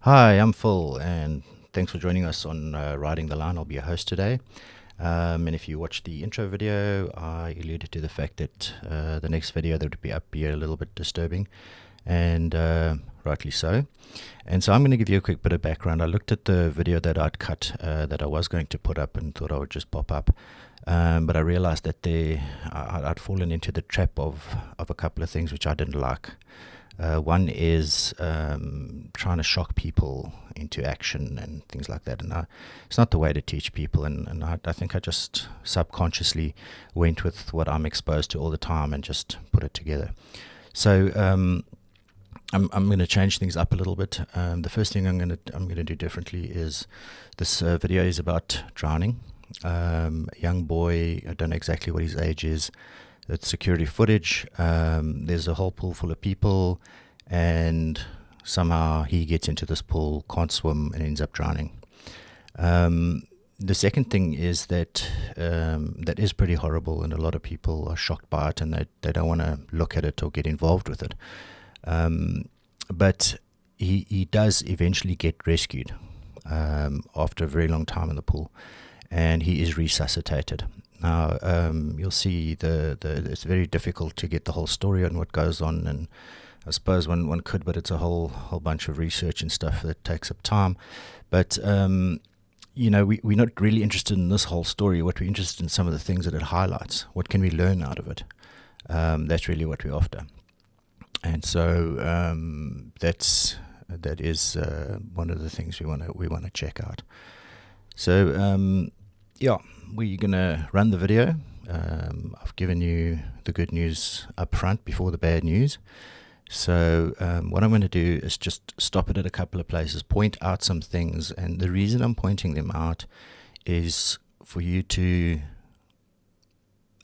Hi, I'm Phil, and thanks for joining us on Riding the Line. I'll be your host today. And if you watched the intro video, I alluded to the fact that the next video that would be up be a little bit disturbing, and rightly so. And so I'm going to give you a quick bit of background. I looked at the video that I'd cut that I was going to put up and thought I would just pop up. But I realized that I'd fallen into the trap of a couple of things which I didn't like. One is trying to shock people into action and things like that. And it's not the way to teach people. And I think I just subconsciously went with what I'm exposed to all the time and just put it together. So I'm going to change things up a little bit. The first thing I'm going to do differently is this video is about drowning. A young boy, I don't know exactly what his age is. It's security footage. There's a whole pool full of people, and somehow he gets into this pool, can't swim, and ends up drowning. The second thing is that that is pretty horrible, and a lot of people are shocked by it, and they don't want to look at it or get involved with it. But he does eventually get rescued after a very long time in the pool, and he is resuscitated. Now, you'll see it's very difficult to get the whole story on what goes on, and I suppose one could, but it's a whole bunch of research and stuff that takes up time. But we're not really interested in this whole story. What we're interested in some of the things that it highlights. What can we learn out of it? That's really what we're after. And so that is one of the things we want to check out. So we're gonna run the video. I've given you the good news up front before the bad news. So what I'm going to do is just stop it at a couple of places, point out some things, and the reason I'm pointing them out is for you to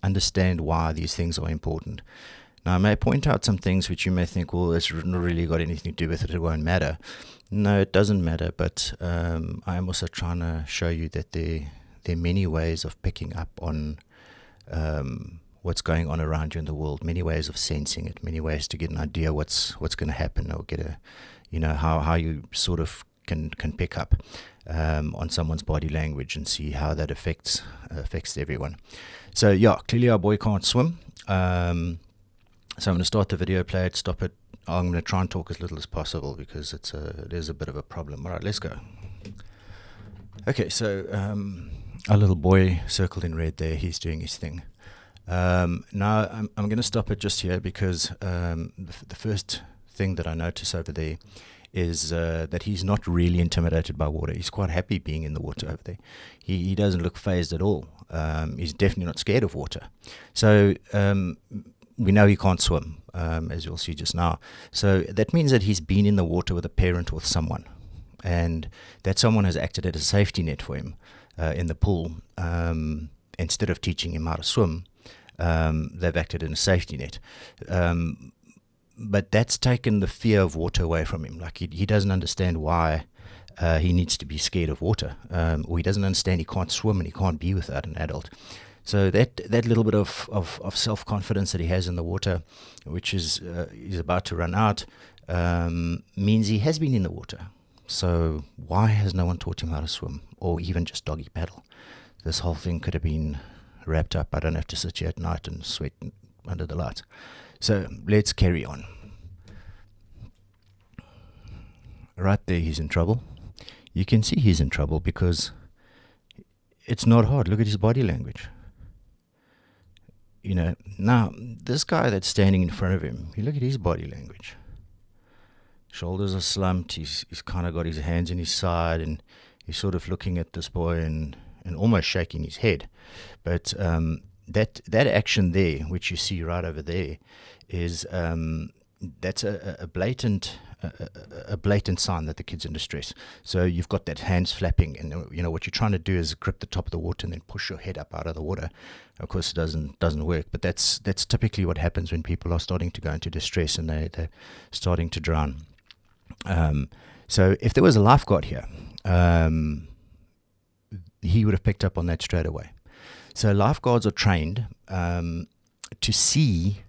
understand why these things are important. Now, I may point out some things which you may think, well, it's not really got anything to do with it, it won't matter. No, it doesn't matter, but I'm also trying to show you that there are many ways of picking up on what's going on around you in the world, many ways of sensing it, many ways to get an idea what's going to happen, or get how you sort of can pick up on someone's body language and see how that affects everyone. So clearly our boy can't swim. So I'm going to start the video, play it, stop it. I'm going to try and talk as little as possible because it is a bit of a problem. All right, let's go. Okay, so our little boy circled in red there, he's doing his thing. Now I'm going to stop it just here because the first thing that I notice over there is that he's not really intimidated by water. He's quite happy being in the water over there. He doesn't look fazed at all. He's definitely not scared of water. So we know he can't swim, as you'll see just now. So that means that he's been in the water with a parent or with someone, and that someone has acted as a safety net for him in the pool. Instead of teaching him how to swim, they've acted in a safety net. But that's taken the fear of water away from him. Like he doesn't understand why he needs to be scared of water, or he doesn't understand he can't swim and he can't be without an adult. So that little bit of self-confidence that he has in the water, which is about to run out, means he has been in the water. So why has no one taught him how to swim, or even just doggy paddle? This whole thing could have been wrapped up. I don't have to sit here at night and sweat under the lights. So let's carry on. Right there, he's in trouble. You can see he's in trouble because it's not hard. Look at his body language. Now this guy that's standing in front of him, you look at his body language. Shoulders are slumped. He's kind of got his hands in his side, and he's sort of looking at this boy and almost shaking his head. But that action there, which you see right over there, is that's a blatant sign that the kid's in distress. So you've got that hands flapping, and what you're trying to do is grip the top of the water and then push your head up out of the water. Of course, it doesn't work, but that's typically what happens when people are starting to go into distress and they're starting to drown. So if there was a lifeguard here, he would have picked up on that straight away. So lifeguards are trained to see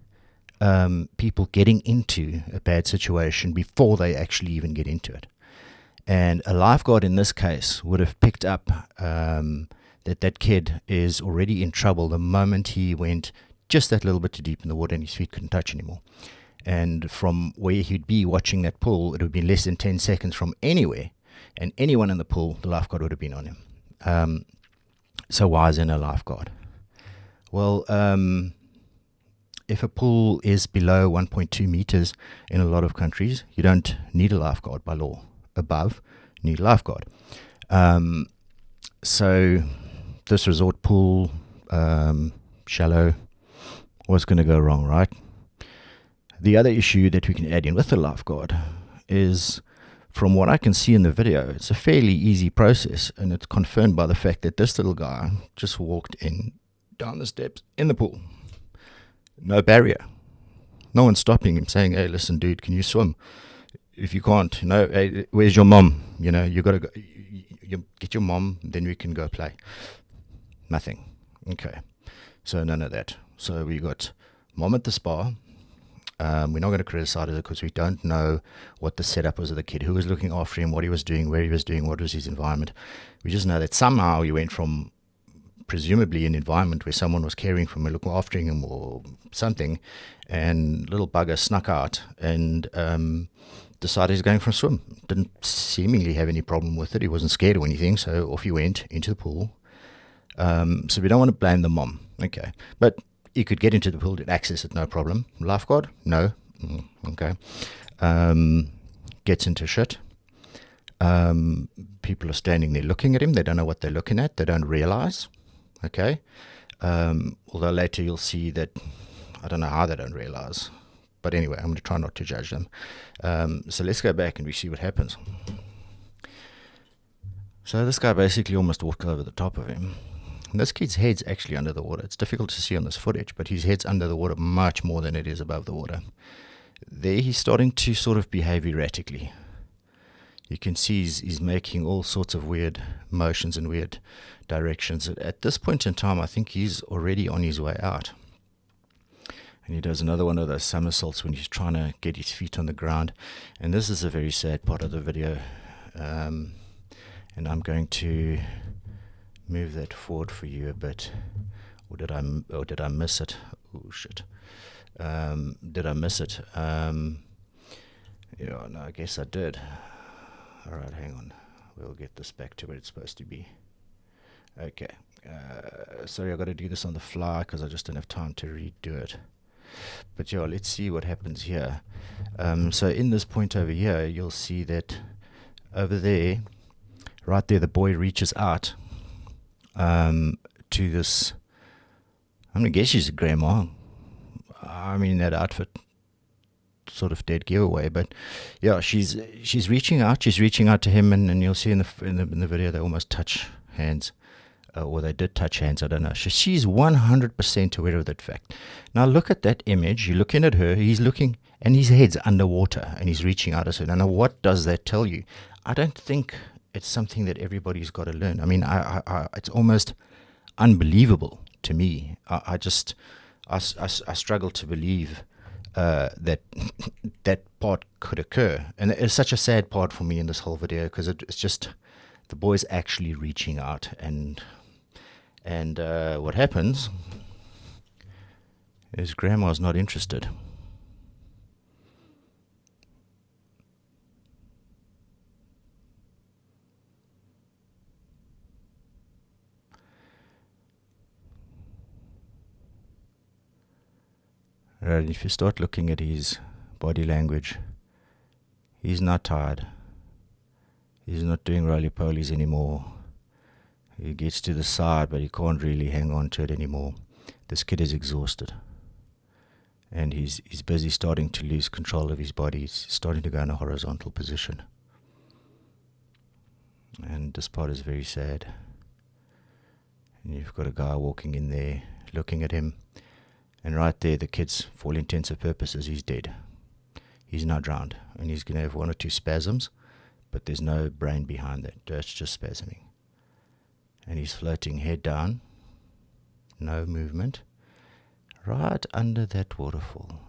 people getting into a bad situation before they actually even get into it. And a lifeguard in this case would have picked up that kid is already in trouble the moment he went just that little bit too deep in the water and his feet couldn't touch anymore. And from where he'd be watching that pool, it would be less than 10 seconds from anywhere. And anyone in the pool, the lifeguard would have been on him. So why is there no lifeguard? Well, if a pool is below 1.2 meters in a lot of countries, you don't need a lifeguard by law. Above, you need a lifeguard. So this resort pool, shallow, what's going to go wrong, right? The other issue that we can add in with the lifeguard is, from what I can see in the video, it's a fairly easy process, and it's confirmed by the fact that this little guy just walked in down the steps in the pool. No barrier. No one's stopping him saying, hey, listen, dude, can you swim? If you can't, hey, where's your mom? You got to go. You get your mom, then we can go play. Nothing. Okay. So none of that. So we got mom at the spa. We're not going to criticize it because we don't know what the setup was of the kid, who was looking after him, what he was doing, where he was doing, what was his environment. We just know that somehow he went from presumably an environment where someone was caring for him or looking after him or something, and little bugger snuck out and decided he's going for a swim. Didn't seemingly have any problem with it. He wasn't scared or anything, so off he went into the pool. So we don't want to blame the mom. Okay. But he could get into the pool, access it, no problem. Lifeguard? No. Okay. Gets into shit. People are standing there looking at him. They don't know what they're looking at. They don't realize. Okay. Although later you'll see that, I don't know how they don't realize. But anyway, I'm going to try not to judge them. So let's go back and we see what happens. So this guy basically almost walked over the top of him. And this kid's head's actually under the water. It's difficult to see on this footage, but his head's under the water much more than it is above the water. There he's starting to sort of behave erratically. You can see he's making all sorts of weird motions and weird directions. At this point in time, I think he's already on his way out. And he does another one of those somersaults when he's trying to get his feet on the ground. And this is a very sad part of the video. And I'm going to move that forward for you a bit. Or did I miss it? Oh, shit. Did I miss it? Yeah, no, I guess I did. All right, hang on. We'll get this back to where it's supposed to be. Okay. Sorry, I've got to do this on the fly because I just don't have time to redo it. But yeah, let's see what happens here. So in this point over here, you'll see that over there, right there, the boy reaches out to this, I'm going to guess she's a grandma. I mean, that outfit, sort of dead giveaway, but yeah, she's reaching out to him, and you'll see in the video they almost touch hands. Or they did touch hands, I don't know. She's 100% aware of that fact. Now look at that image. You're looking at her. He's looking, and his head's underwater, and he's reaching out at her. Now what does that tell you? I don't think it's something that everybody's got to learn. I mean, it's almost unbelievable to me. I struggle to believe that that part could occur. And it's such a sad part for me in this whole video because it's just the boy's actually reaching out, and what happens is grandma's not interested. Right, if you start looking at his body language, he's not tired. He's not doing roly-polies anymore. He gets to the side, but he can't really hang on to it anymore. This kid is exhausted. And he's busy starting to lose control of his body. He's starting to go in a horizontal position. And this part is very sad. And you've got a guy walking in there, looking at him. And right there, the kid's, for all intents and purposes, he's dead. He's not drowned. And he's going to have one or two spasms, but there's no brain behind that. That's just spasming. And he's floating head down. No movement. right under that waterfall.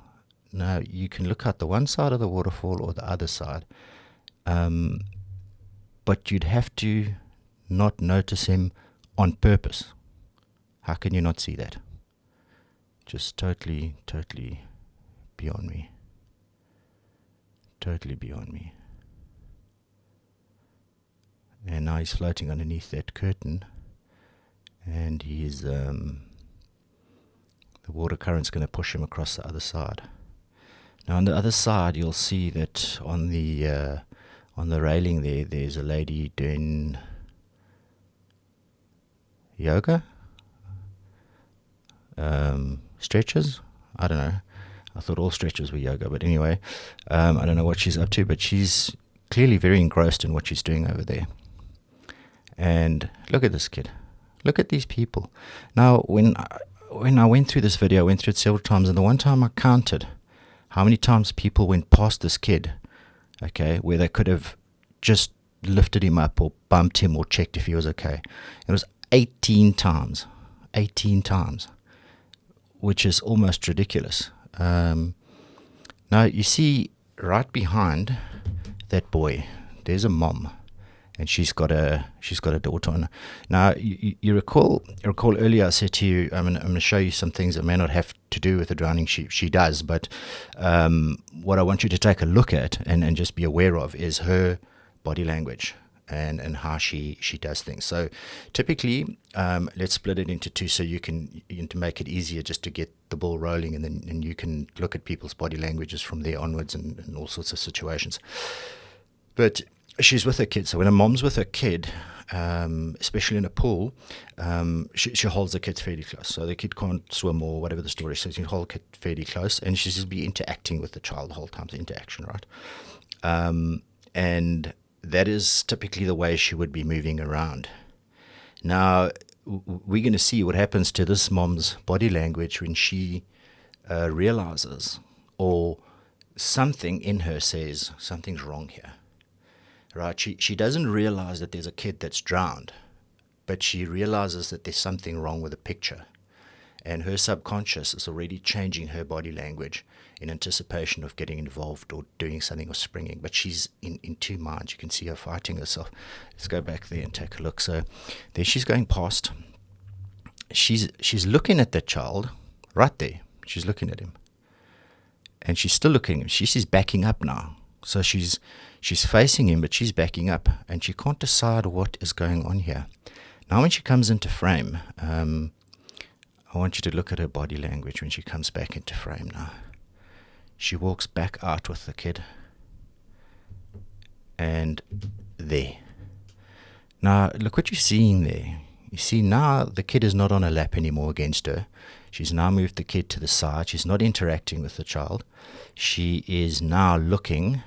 Now, you can look at the one side of the waterfall or the other side, but you'd have to not notice him on purpose. How can you not see that? Just totally beyond me. Totally beyond me. And now he's floating underneath that curtain, and he's the water current's going to push him across the other side. Now on the other side, you'll see that on the railing there's a lady doing yoga, stretches. I don't know. I thought all stretches were yoga, but anyway, I don't know what she's up to, but she's clearly very engrossed in what she's doing over there. And look at this kid. Look at these people. Now, when I went through this video, I went through it several times, and the one time I counted how many times people went past this kid, okay, where they could have just lifted him up or bumped him or checked if he was okay. It was 18 times. 18 times. Which is almost ridiculous. Now, you see right behind that boy, there's a mom. And she's got a daughter on. Now, you recall earlier I said to you, I'm going to show you some things that may not have to do with the drowning. She does, but what I want you to take a look at and just be aware of is her body language and how she does things. So typically, let's split it into two so you can to make it easier just to get the ball rolling, and you can look at people's body languages from there onwards and all sorts of situations. But she's with her kid. So when a mom's with her kid, especially in a pool, she holds the kid fairly close. So the kid can't swim or whatever the story says. You hold the kid fairly close, and she's just be interacting with the child the whole time. The interaction, right? And that is typically the way she would be moving around. Now, we're going to see what happens to this mom's body language when she realizes, or something in her says, something's wrong here. Right, she doesn't realize that there's a kid that's drowned, but she realizes that there's something wrong with the picture, and her subconscious is already changing her body language in anticipation of getting involved or doing something or springing. But she's in two minds. You can see her fighting herself. Let's go back there and take a look. So there she's going past. She's looking at that child right there. She's looking at him, and she's still looking at him. She's backing up now. So she's facing him, but she's backing up, and she can't decide what is going on here. Now, when she comes into frame, I want you to look at her body language when she comes back into frame now. She walks back out with the kid, and there. Now, look what you're seeing there. You see now the kid is not on her lap anymore against her. She's now moved the kid to the side. She's not interacting with the child. She is now looking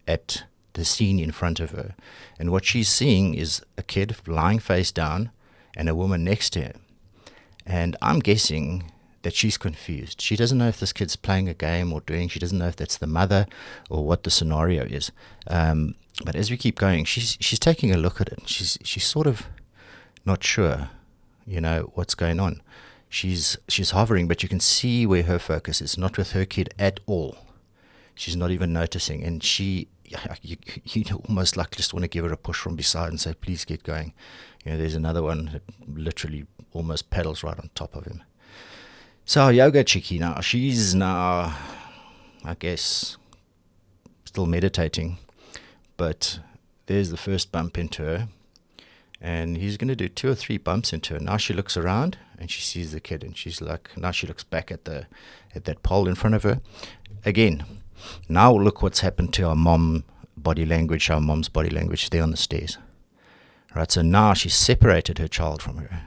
at the scene in front of her, and what she's seeing is a kid lying face down and a woman next to him. And I'm guessing that she's confused. She doesn't know if this kid's playing a game or she doesn't know if that's the mother or what the scenario is. But as we keep going, she's taking a look at it. She's sort of not sure, what's going on. She's hovering, but you can see where her focus is, not with her kid at all. She's not even noticing, and you almost like just want to give her a push from beside and say, please get going. There's another one that literally almost pedals right on top of him. So our yoga chickie now, she's now, I guess, still meditating, but there's the first bump into her, and he's going to do 2 or 3 bumps into her. Now she looks around and she sees the kid, and she's like, now she looks back at that pole in front of her again. Now look what's happened to our mom's body language there on the stairs. Right, so now she's separated her child from her,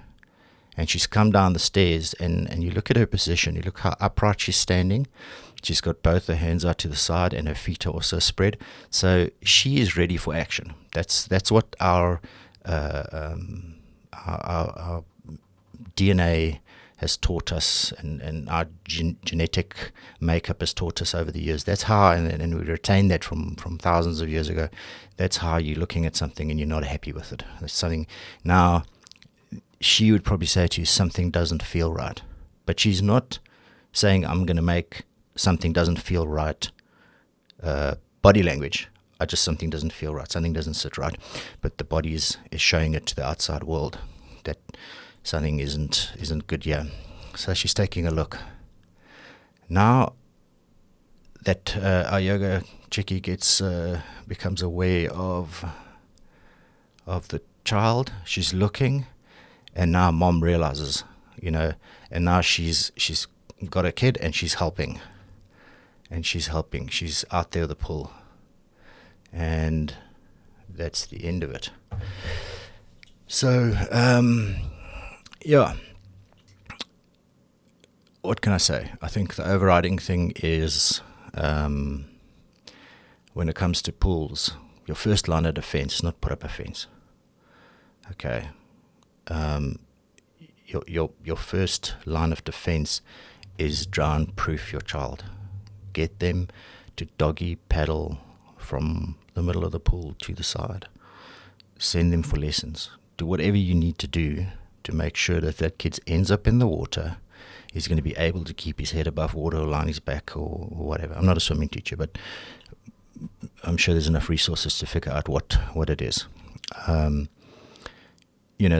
and she's come down the stairs, and you look at her position, you look how upright she's standing. She's got both her hands out to the side, and her feet are also spread. So she is ready for action. That's what our DNA has taught us, and our genetic makeup has taught us over the years. That's how, and we retain that from thousands of years ago. That's how you're looking at something and you're not happy with it. There's something. Now, she would probably say to you, something doesn't feel right. But she's not saying I'm going to make something doesn't feel right body language. Something doesn't feel right, something doesn't sit right, but the body is showing it to the outside world that something isn't good here. So she's taking a look. Now that our yoga chickie becomes aware of the child, she's looking, and now mom realizes, and now she's got a kid and she's helping. She's out there with the pool. And that's the end of it. So, what can I say? I think the overriding thing is, when it comes to pools, your first line of defense is not put up a fence. Okay. Your first line of defense is drown-proof your child. Get them to doggy paddle from the middle of the pool to the side. Send them for lessons. Do whatever you need to do to make sure that kid ends up in the water. He's going to be able to keep his head above water or lie on his back or whatever. I'm not a swimming teacher, but I'm sure there's enough resources to figure out what it is. The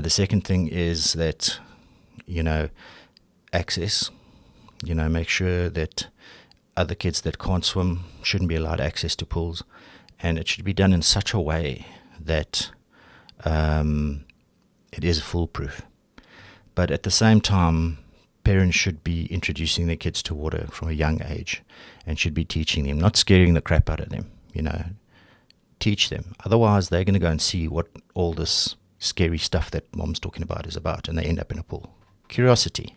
second thing is that, access. Make sure that other kids that can't swim shouldn't be allowed access to pools, and it should be done in such a way that it is foolproof. But at the same time, parents should be introducing their kids to water from a young age and should be teaching them, not scaring the crap out of them, Teach them. Otherwise, they're going to go and see what all this scary stuff that mom's talking about is about, and they end up in a pool. Curiosity,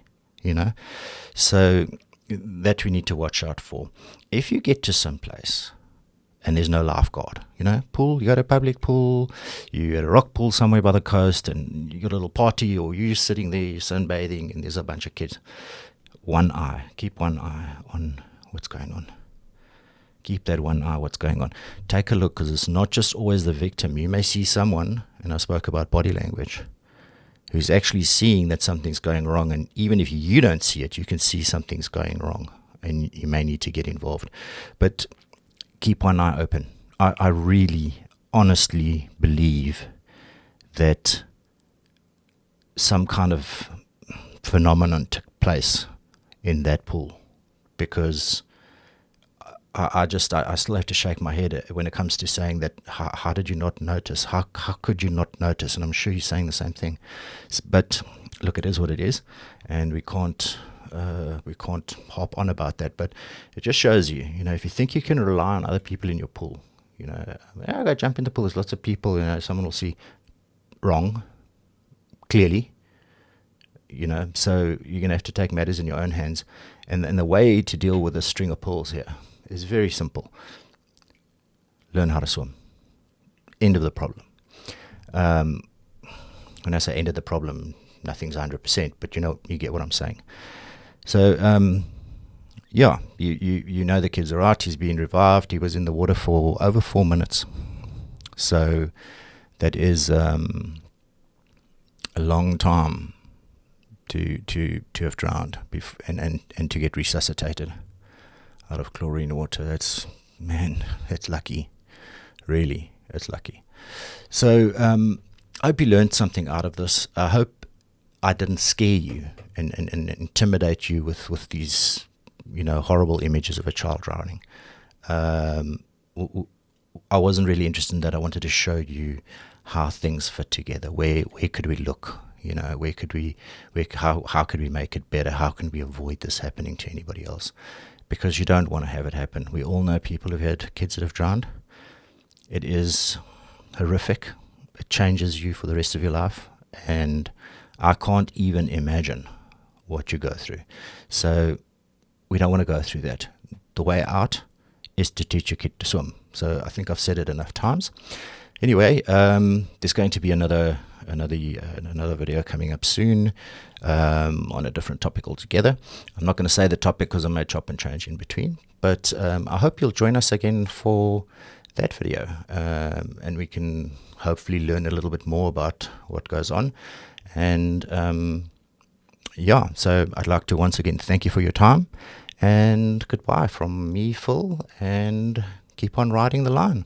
So that we need to watch out for. If you get to some place and there's no lifeguard, pool, you got a public pool, you at a rock pool somewhere by the coast, and you got a little party, or you're just sitting there, you're sunbathing, and there's a bunch of kids. Keep one eye on what's going on. Keep that one eye what's going on. Take a look, because it's not just always the victim. You may see someone, and I spoke about body language, who's actually seeing that something's going wrong, and even if you don't see it, you can see something's going wrong, and you may need to get involved. But keep one eye open. I really, honestly believe that some kind of phenomenon took place in that pool, because I still have to shake my head when it comes to saying that. How did you not notice? How could you not notice? And I'm sure you're saying the same thing. But look, it is what it is, and we can't harp on about that. But it just shows you, if you think you can rely on other people in your pool, go jump in the pool. There's lots of people. Someone will see. Wrong, clearly. So you're going to have to take matters in your own hands, and the way to deal with a string of pools here is very simple. Learn how to swim. End of the problem. When I say end of the problem, nothing's 100%, but you get what I'm saying. So, the kid's all right. He's been revived. He was in the water for over 4 minutes. So that is a long time to have drowned and to get resuscitated out of chlorine water. That's lucky. Really, it's lucky. So I hope you learned something out of this. I hope I didn't scare you and intimidate you with these horrible images of a child drowning. I wasn't really interested in that. I wanted to show you how things fit together. Where could we look? How could we make it better? How can we avoid this happening to anybody else? Because you don't want to have it happen. We all know people who've had kids that have drowned. It is horrific. It changes you for the rest of your life, and I can't even imagine what you go through. So we don't want to go through that. The way out is to teach your kid to swim. So I think I've said it enough times. Anyway, there's going to be another video coming up soon on a different topic altogether. I'm not going to say the topic because I may chop and change in between, but I hope you'll join us again for that video, and we can hopefully learn a little bit more about what goes on. And yeah, so I'd like to once again thank you for your time, and goodbye from me, Phil, and keep on riding the line.